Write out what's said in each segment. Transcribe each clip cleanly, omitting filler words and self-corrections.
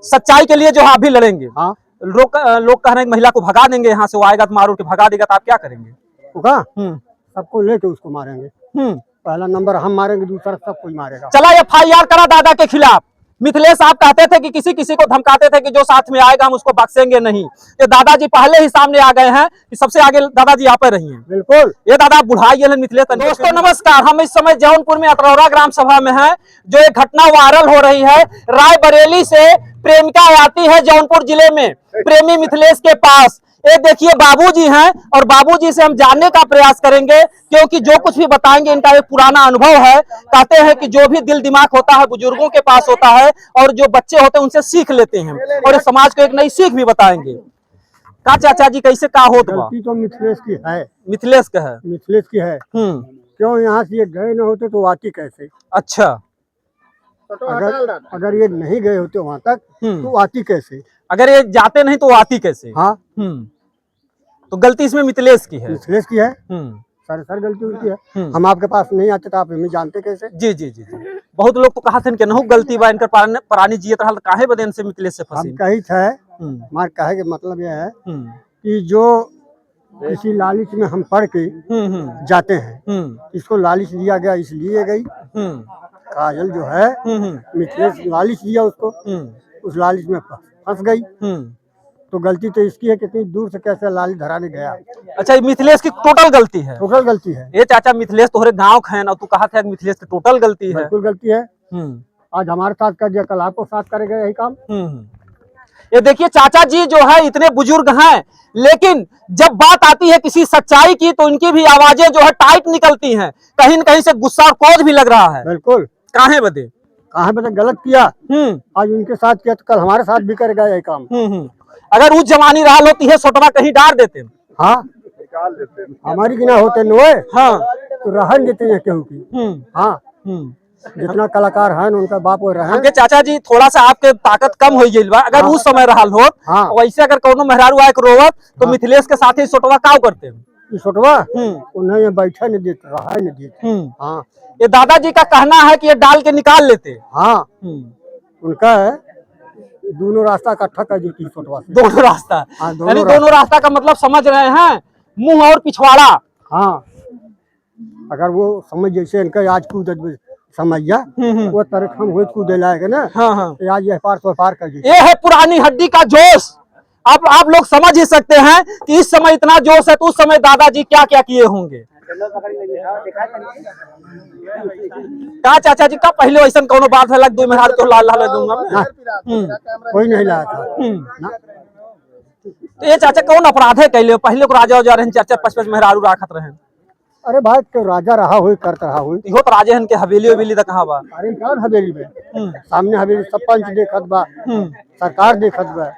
सच्चाई के लिए जो आप भी लड़ेंगे। हाँ, लोग कह रहे हैं महिला को भगा देंगे यहाँ से, वो आएगा तो मारो के भगा देगा, तो आप क्या करेंगे? सबको लेके उसको मारेंगे। पहला नंबर हम मारेंगे, दूसरा सब कोई मारेगा। चला FIR करा दादा के खिलाफ। मिथिलेश आप कहते थे कि किसी किसी को धमकाते थे कि जो साथ में आएगा हम उसको बख्शेंगे नहीं। ये दादाजी पहले ही सामने आ गए हैं कि सबसे आगे दादाजी यहाँ पे रही हैं। बिल्कुल, ये दादा बुढ़ाई है मिथिलेश। दोस्तों नमस्कार, हम इस समय जौनपुर में अतरौरा ग्राम सभा में हैं। जो एक घटना वायरल हो रही है, रायबरेली से प्रेमिका आती है जौनपुर जिले में प्रेमी मिथिलेश के पास। ये देखिए बाबूजी हैं और बाबूजी से हम जानने का प्रयास करेंगे, क्योंकि जो कुछ भी बताएंगे इनका एक पुराना अनुभव है। कहते हैं कि जो भी दिल दिमाग होता है बुजुर्गों के पास होता है, और जो बच्चे होते हैं उनसे सीख लेते हैं, और इस समाज को एक नई सीख भी बताएंगे। का चाचा जी कैसे का होता? गलती तो मिथिलेश की है, मिथिलेश का है। मिथिलेश की है। क्यों यहाँ से ये गए न होते तो आती कैसे? अच्छा, अगर ये नहीं गए होते वहाँ तक तो आती कैसे? अगर ये जाते नहीं तो वो आती कैसे? हाँ, तो गलती इसमें मिथिलेश की है। मिथिलेश की है, सर गलती उनकी है। हम आपके पास नहीं आते तो आप हमें जानते कैसे? जी जी जी जी। बहुत लोग तो कहा थे कि नहु गलती बा इनकर पुरानी जियत रहल, काहे बदेन से मिथिलेश से फंसी? हम कही थे, हमारे कहे के मतलब यह है कि जो किसी लालच में हम पढ़ के जाते हैं, इसको लालच दिया गया इसलिए गई। काजल जो है मिथिलेश लालच दिया उसको, उस लालच में फंस गई। तो गलती तो इसकी है कि इतनी दूर से कैसे लालच धराने गया। अच्छा, मिथिलेश की टोटल गलती है? टोटल गलती है। ये चाचा मिथिलेश तोहरे गांव खैन और तू कहा था मिथिलेश की टोटल गलती है? बिल्कुल गलती है। आज हमारे साथ कर दिया, कल आपको साथ करेगा यही काम। ये देखिए चाचा जी जो है इतने बुजुर्ग हैं, लेकिन जब बात आती है किसी सच्चाई की तो इनकी भी आवाजें जो है टाइट निकलती हैं। कहीं न कहीं से गुस्सा और क्रोध भी लग रहा है। बिल्कुल, काहे बदे? कहाँ पे गलत किया, आज उनके साथ किया तो कल हमारे साथ भी करेगा यही काम। अगर उस जवानी रहा होती है सोटवा कहीं डाल देते। हाँ, हमारी की ना होते नुए। हाँ, तो रहन देते हैं केहू की। हाँ, जितना कलाकार है उनका बाप वो रहे। चाचा जी थोड़ा सा आपके ताकत कम हो गई बा। अगर उस समय रहा हो वैसे, अगर कोनो मेहरारू आए रोवत तो मिथिलेश के साथ ही सोटवा का करते? सोटवा उन्हें बैठा नहीं देते, रहा नहीं देते। हाँ, ये दादाजी का कहना है कि ये डाल के निकाल लेते। हाँ, उनका है दोनों रास्ता इकट्ठा कर देती सोटवा से। दोनों रास्ता? हाँ, दोनों रास्ता का मतलब समझ रहे हैं, मुंह और पिछवाड़ा। हाँ, अगर वो समझ जैसे इनका आज कूद समझ जा वो तरह हम हो कूदे लाएगा ना। हाँ, आज ये पार तो पार कर दी। ये है पुरानी हड्डी का जोश। अब आप लोग समझ ही सकते हैं कि इस समय इतना जोश है तो उस समय दादाजी क्या क्या किए होंगे। क्या चाचा जी का पहले ऐसा कोनो बात है लग दो मेहरारू तो लाल लाल दूंगा? कोई नहीं लाया था। तो ये चाचा कौन अपराध है कैले? पहले को राजा जा रहे हैं, 4-4-5-5 मेहरारू राखत रहे। अरे भाई तो राजा रहा हुई करता रहा हुई इहो तो राजे हन के हवेली हवेली तक कहां बा? अरे कौन हवेली में? सामने हवेली सब पंच देखत बा, सरकार देखत बा,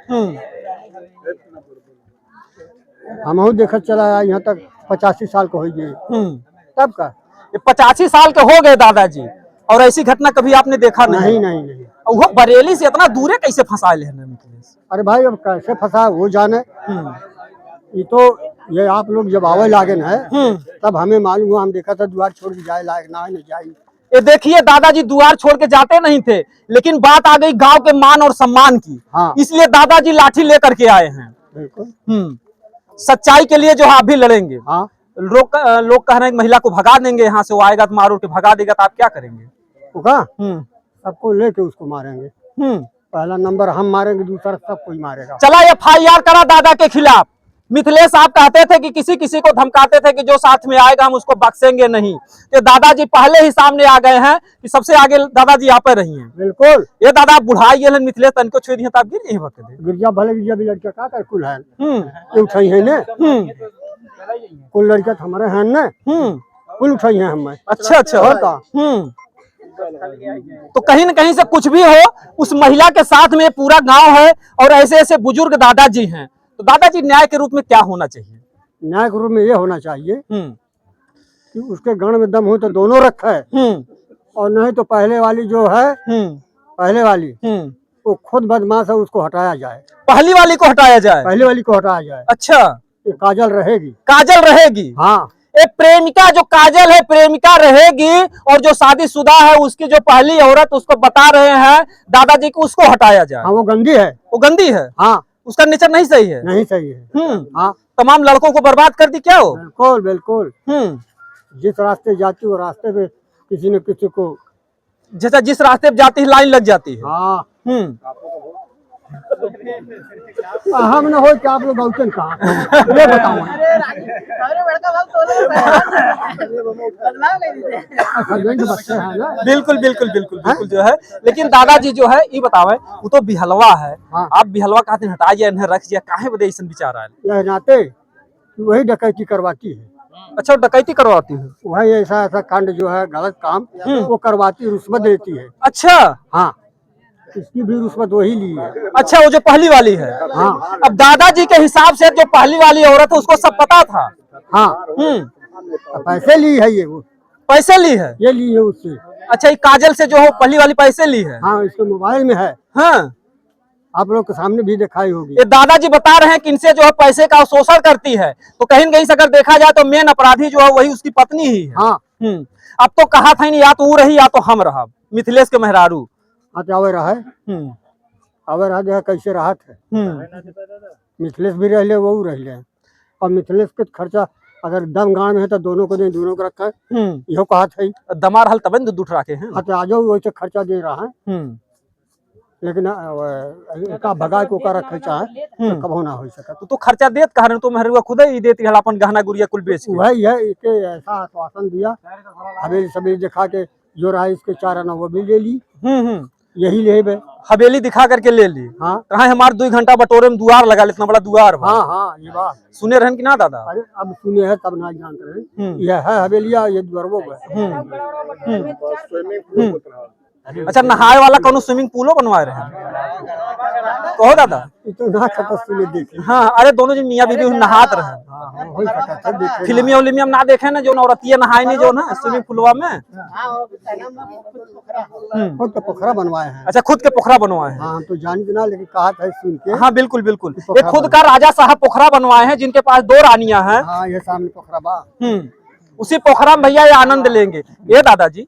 हमहू देखत चला यहाँ तक 85 साल को हो गए। तब का 85 साल के हो गए दादाजी, और ऐसी घटना कभी आपने देखा नहीं? नहीं। वो बरेली से इतना दूरे कैसे फंसा ले? अरे भाई अब कैसे फंसा वो जाने। ये तो ये आप लोग जब आवे लागे ना तब हमें मालूम हुआ। हम देखा था द्वार छोड़ के जाए लायक ना नहीं जाए। ये देखिए दादाजी द्वार छोड़ के जाते नहीं थे, लेकिन बात आ गई गांव के मान और सम्मान की। हाँ। इसलिए दादाजी लाठी लेकर के आए हैं। बिल्कुल, सच्चाई के लिए जो आप भी लड़ेंगे। हाँ। लोग कह रहे हैं महिला को भगा देंगे यहाँ से, वो आएगा तो मारो के भगा देगा, तो आप क्या करेंगे? सबको लेके उसको मारेंगे। पहला नंबर हम मारेंगे, दूसरा सब कोई मारेगा। चला FIR करा दादा के खिलाफ। मिथिलेश आप कहते थे कि किसी किसी को धमकाते थे कि जो साथ में आएगा हम उसको बख्शेंगे नहीं। तो दादाजी पहले ही सामने आ गए हैं कि सबसे आगे दादाजी यहाँ पे रही हैं। बिल्कुल, ये दादा बुढ़ाई है मिथिलेश तनको छुई दिए तब गिर गिरजा भले गिरजा भी लड़का का कर कुल है उठाई है ना। कुल लड़का हमारे हैं ना, कुल उठाई है हमें। अच्छा और का तो कहीं न कहीं से कुछ भी हो, उस महिला के साथ में पूरा गांव है और ऐसे ऐसे बुजुर्ग दादाजी हैं। तो दादाजी न्याय के रूप में क्या होना चाहिए? न्याय के रूप में ये होना चाहिए कि उसके गण में दम हो तो दोनों रखे, और नहीं तो पहले वाली जो है पहले वाली वो खुद बदमाश है, उसको हटाया जाए। पहली वाली को हटाया जाए? पहली वाली को हटाया जाए। अच्छा, ये काजल रहेगी? काजल रहेगी। हाँ, ये प्रेमिका जो काजल है प्रेमिका रहेगी, और जो शादीशुदा है उसकी जो पहली औरत उसको बता रहे हैं दादाजी को उसको हटाया जाए। हाँ वो गंदी है। वो गंदी है। हाँ उसका नेचर नहीं सही है। नहीं सही है। हाँ तमाम लड़कों को बर्बाद कर दी क्या हो। बिल्कुल बिल्कुल। जिस रास्ते जाती वो रास्ते पे किसी न किसी को, जैसा जिस रास्ते पे जाती है लाइन लग जाती है। हाँ हम न हो क्या आप लोग गौचन कहाँ ये बताओ। बच्चे हैं ना। बिल्कुल बिल्कुल बिल्कुल बिल्कुल जो है, लेकिन दादाजी जो है ये बतावे वो तो बिहलवा है। हाँ। आप बिहलवा कहते हटा दिया इन्हें रख दिया काहे बदे ऐसा विचार आया। यह नाते वही डकैती करवाती है। अच्छा डकैती करवाती है। वही ऐसा ऐसा कांड जो है गलत काम वो करवाती, रुश्वत देती है। अच्छा हाँ इसकी भी रुश्वत वही ली है। अच्छा वो जो पहली वाली है। हाँ अब दादाजी के हिसाब से जो पहली वाली औरत है उसको सब पता था। हाँ पैसे ली है ये, वो पैसे ली है ये ली है उससे। अच्छा ये काजल से जो हो पहली वाली पैसे ली है। हाँ इसके मोबाइल में है। हाँ आप लोग के सामने भी दिखाई होगी। ये दादाजी बता रहे हैं कि इनसे जो है पैसे का शोषण करती है, तो कहीं न कहीं से अगर देखा जाए तो मेन अपराधी जो है वही उसकी पत्नी ही है। हाँ अब तो कहा था नहीं या तो वो रही या तो हम रहा, मिथिलेश के मेहरारू। हाँ तो अवे रहा जो है कैसे राहत है। मिथिलेश भी रह ले वो रह ले, और मिथिलेश के खर्चा अगर दम गांव में है तो दोनों को दे, दोनों को रखा है। यो कहा था दमार हल तब दूध रखे हैं। हाँ तो आ जाओ वैसे खर्चा दे रहा है, लेकिन का भगा को का रखे चाहे तो कब ना हो सका। तो खर्चा देत कह रहे तो मेहरुआ खुद ही देती है अपन गहना गुड़िया कुल बेच के। वही है इसे ऐसा आश्वासन दिया, हवेली सवेली दिखा के जो रहा इसके 4 आना वो भी ले ली। यही ले बे हवेली दिखा करके ले ली। हाँ कहा हमारे 2 घंटा बटोरे में दुआर लगा, इतना बड़ा दुआर। हाँ ये बात सुने रहन कि ना दादा। अरे अब सुने हैं तब ना जानते रहे। यह है हवेलिया, ये दुआरवो अच्छा नहाए वाला कौन स्विमिंग पूलो बनवाए रहे कहो दादा। इतना सुने देखे। हाँ अरे दोनों जन मियाँ बीबी नहात रहे। फिल्मिया उलिमिया ना देखे ना जो औरतिया नहाए नहीं जो ना स्विमिंग पूलवा में। खुद के पोखरा बनवाए हैं। अच्छा खुद के पोखरा बनवाए हैं। हाँ तो जानी ना, लेकिन कहा था सुन के। हाँ बिल्कुल बिल्कुल, ये खुद का राजा साहब पोखरा बनवाए हैं जिनके पास 2 रानियां हैं। हाँ ये सामने पोखरा बा। उसी पोखरा में भैया ये आनंद लेंगे। ये दादाजी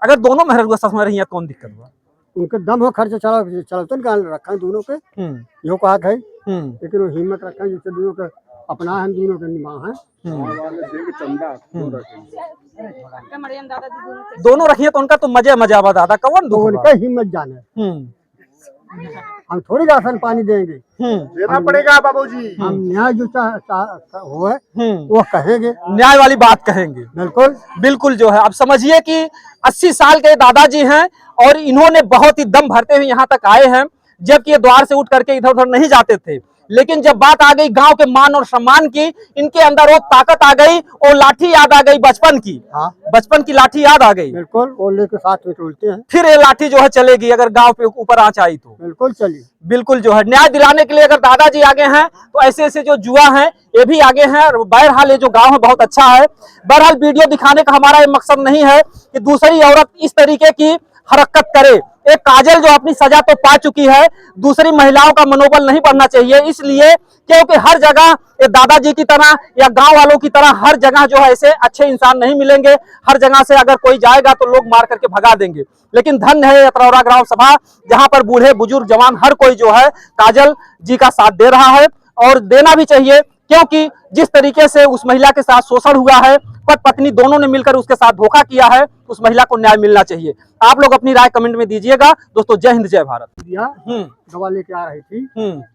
अगर दोनों मेहरुआ सस में रही कौन दिक्कत हुआ। उनके दम हो खर्चा चलते रखा दोनों के। यो कहा था लेकिन वो हिम्मत रखा जिससे दोनों के अपना है, दोनों के निभा है। दोनों रखिए तो उनका तो मजे मजा बा दादा कौन तो उनका हिम्मत जाने। हम थोड़ी राशन पानी देंगे, देना पड़ेगा बाबूजी। हम न्याय जो हो वो कहेंगे, न्याय वाली बात कहेंगे। बिल्कुल बिल्कुल जो है आप समझिए कि 80 साल के दादाजी हैं और इन्होंने बहुत ही दम भरते हुए यहाँ तक आए हैं, जबकि ये द्वार से उठ करके इधर उधर नहीं जाते थे। लेकिन जब बात आ गई गांव के मान और सम्मान की, इनके अंदर वो ताकत आ गई, वो लाठी याद आ गई बचपन की। हाँ बचपन की लाठी याद आ गई। बिल्कुल वो लेके साथ में चलते हैं। फिर ये लाठी जो है चलेगी अगर गांव पे ऊपर आंच आई तो। बिल्कुल चली। बिल्कुल जो है न्याय दिलाने के लिए अगर दादाजी आगे हैं तो ऐसे ऐसे जो जुआ हैं ये भी आगे हैं। बहरहाल ये जो गांव है बहुत अच्छा है। बहरहाल वीडियो दिखाने का हमारा ये मकसद नहीं है कि दूसरी औरत इस तरीके की हरकत करे। एक काजल जो अपनी सजा तो पा चुकी है, दूसरी महिलाओं का मनोबल नहीं बढ़ना चाहिए। इसलिए क्योंकि हर जगह ये दादाजी की तरह या गांव वालों की तरह हर जगह जो है ऐसे अच्छे इंसान नहीं मिलेंगे। हर जगह से अगर कोई जाएगा तो लोग मार करके भगा देंगे। लेकिन धन्य है अतरौरा ग्राम सभा, जहां पर बूढ़े बुजुर्ग जवान हर कोई जो है काजल जी का साथ दे रहा है, और देना भी चाहिए। क्योंकि जिस तरीके से उस महिला के साथ शोषण हुआ है, पति पत्नी दोनों ने मिलकर उसके साथ धोखा किया है, उस महिला को न्याय मिलना चाहिए। आप लोग अपनी राय कमेंट में दीजिएगा। दोस्तों जय हिंद जय भारत। दवा लेके आ रही थी,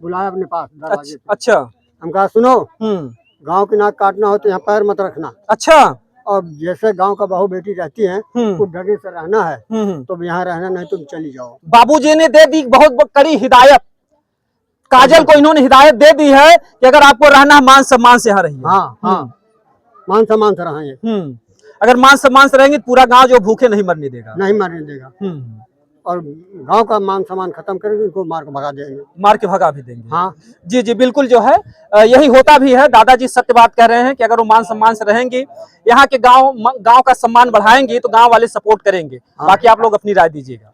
बुलाया अपने पास दरवाजे पे। अच्छा हम कहा सुनो, गांव की नाक काटना हो तो यहाँ पैर मत रखना। अच्छा और जैसे गांव का बहू बेटी रहती है तो ढंग से रहना है, तो यहाँ रहना नहीं तुम चली जाओ। बाबूजी ने दे दी बहुत कड़ी हिदायत। काजल को इन्होंने हिदायत दे दी है कि अगर आपको रहना है मान सम्मान से यहाँ रहिए। हाँ हाँ मान सम्मान से रहेंगे। अगर मान सम्मान से रहेंगे पूरा गांव जो भूखे नहीं मरने देगा। नहीं मरने देगा। और गांव का मान सम्मान खत्म करेंगे, इनको मार के भगा देंगे। मार के भगा भी देंगे। हाँ जी जी बिल्कुल जो है यही होता भी है। दादाजी सत्य बात कह रहे हैं कि अगर वो मान सम्मान से रहेंगी, यहाँ के गांव का सम्मान बढ़ाएंगी तो गांव वाले सपोर्ट करेंगे। बाकी आप लोग अपनी राय दीजिएगा।